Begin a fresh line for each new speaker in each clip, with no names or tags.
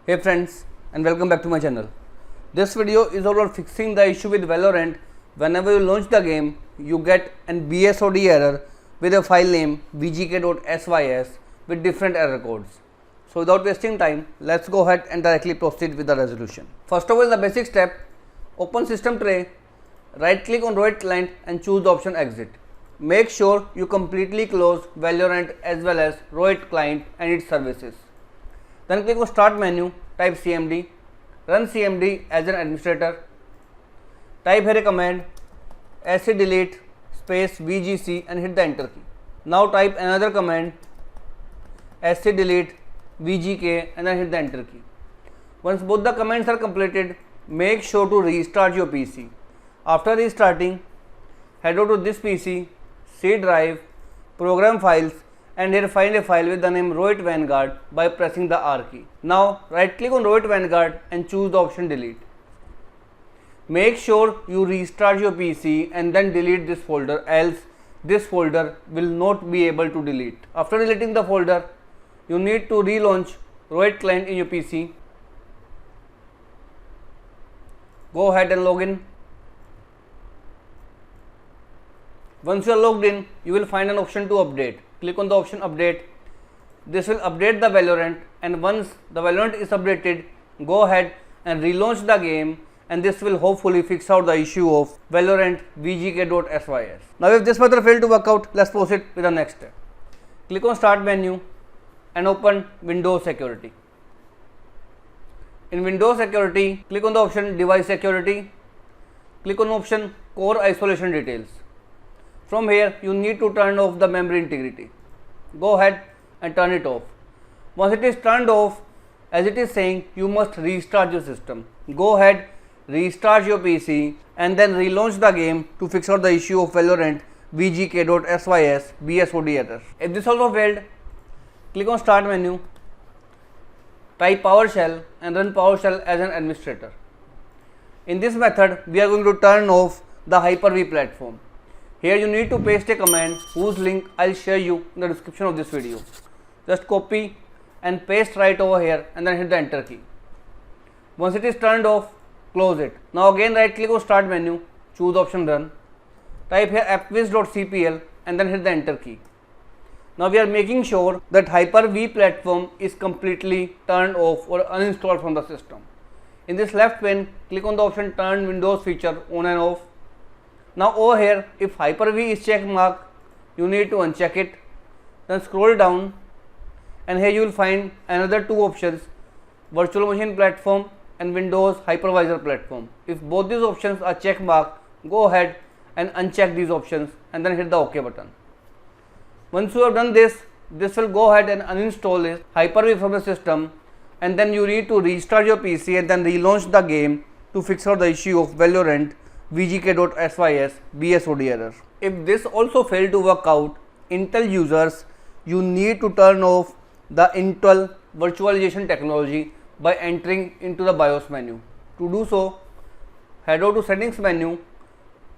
Hey friends, and welcome back to my channel. This video is all about fixing the issue with Valorant. Whenever you launch the game, you get an BSOD error with a file name vgk.sys with different error codes. So without wasting time, let's go ahead and directly proceed with the resolution. First of all, the basic step, open system tray, right click on Roid client and choose the option exit. Make sure you completely close Valorant as well as Roid client and its services. Then click on start menu, type cmd, run cmd as an administrator, type here a command delete space vgc and hit the enter key. Now type another command delete vgk and then hit the enter key. Once both the commands are completed, make sure to restart your PC. After restarting, head over to this PC, C drive, program files, and here find a file with the name Roid Vanguard by pressing the R key. Now right click on Roid Vanguard and choose the option delete. Make sure you restart your PC and then delete this folder, else this folder will not be able to delete. After deleting the folder, you need to relaunch Roid client in your PC. Go ahead and log in. Once you are logged in, you will find an option to update. Click on the option update. This will update the Valorant, and once the Valorant is updated, go ahead and relaunch the game, and this will hopefully fix out the issue of Valorant vgk.sys. Now if this method failed to work out, let's proceed with the next step. Click on start menu and open Windows Security. In Windows Security, click on the option device security. Click on option core isolation details. From here, you need to turn off the memory integrity. Go ahead and turn it off. Once it is turned off, as it is saying, you must restart your system. Go ahead, restart your PC and then relaunch the game to fix out the issue of Valorant vgk.sys BSOD error. If this also failed, click on start menu, type PowerShell and run PowerShell as an administrator. In this method, we are going to turn off the Hyper-V platform. Here you need to paste a command whose link I'll share you in the description of this video. Just copy and paste right over here and then hit the enter key. Once it is turned off, close it. Now again right click on start menu, choose option run, type here appwiz.cpl and then hit the enter key. Now we are making sure that Hyper-V platform is completely turned off or uninstalled from the system. In this left pane, click on the option turn Windows feature on and off. Now over here, if Hyper-V is check mark, you need to uncheck it. Then scroll down and here you will find another two options, virtual machine platform and Windows hypervisor platform. If both these options are check mark, go ahead and uncheck these options and then hit the OK button. Once you have done this, this will go ahead and uninstall this Hyper-V from the system, and then you need to restart your PC and then relaunch the game to fix out the issue of Valorant vgk.sys BSOD error. If this also failed to work out, Intel users, you need to turn off the Intel virtualization technology by entering into the BIOS menu. To do so, head over to settings menu,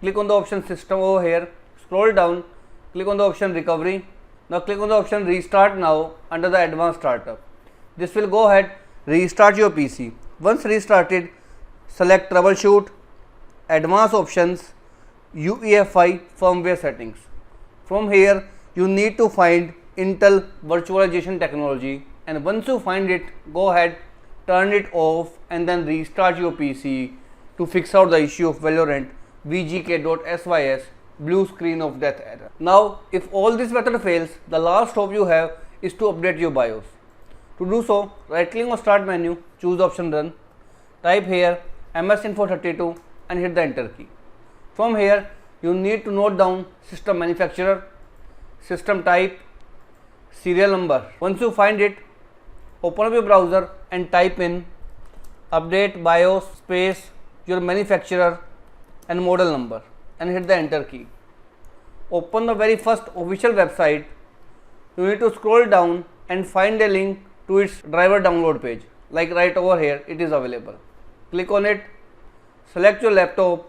click on the option system over here, scroll down, click on the option recovery. Now click on the option restart now under the advanced startup. This will go ahead, restart your PC. Once restarted, select troubleshoot, advanced options, UEFI firmware settings. From here, you need to find Intel virtualization technology, and once you find it, go ahead, turn it off and then restart your PC to fix out the issue of Valorant vgk.sys blue screen of death error. Now, if all this method fails, the last hope you have is to update your BIOS. To do so, right click on start menu, choose option run, type here MSInfo32 and hit the enter key. From here, you need to note down system manufacturer, system type, serial number. Once you find it, open up your browser and type in update BIOS space your manufacturer and model number and hit the enter key. Open the very first official website. You need to scroll down and find a link to its driver download page, like right over here it is available. Click on it, select your laptop,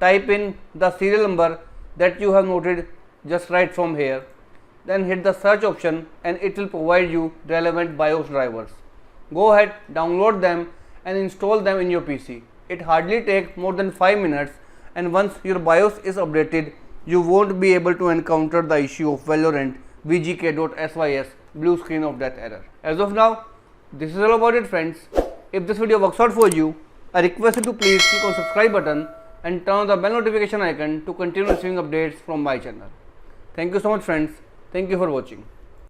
type in the serial number that you have noted just right from here, then hit the search option and it will provide you relevant BIOS drivers. Go ahead, download them and install them in your PC. It hardly takes more than 5 minutes, and once your BIOS is updated, you won't be able to encounter the issue of Valorant VGK.sys blue screen of death error. As of now, this is all about it, friends. If this video works out for you, I request you to please click on subscribe button and turn on the bell notification icon to continue receiving updates from my channel. Thank you so much, friends. Thank you for watching.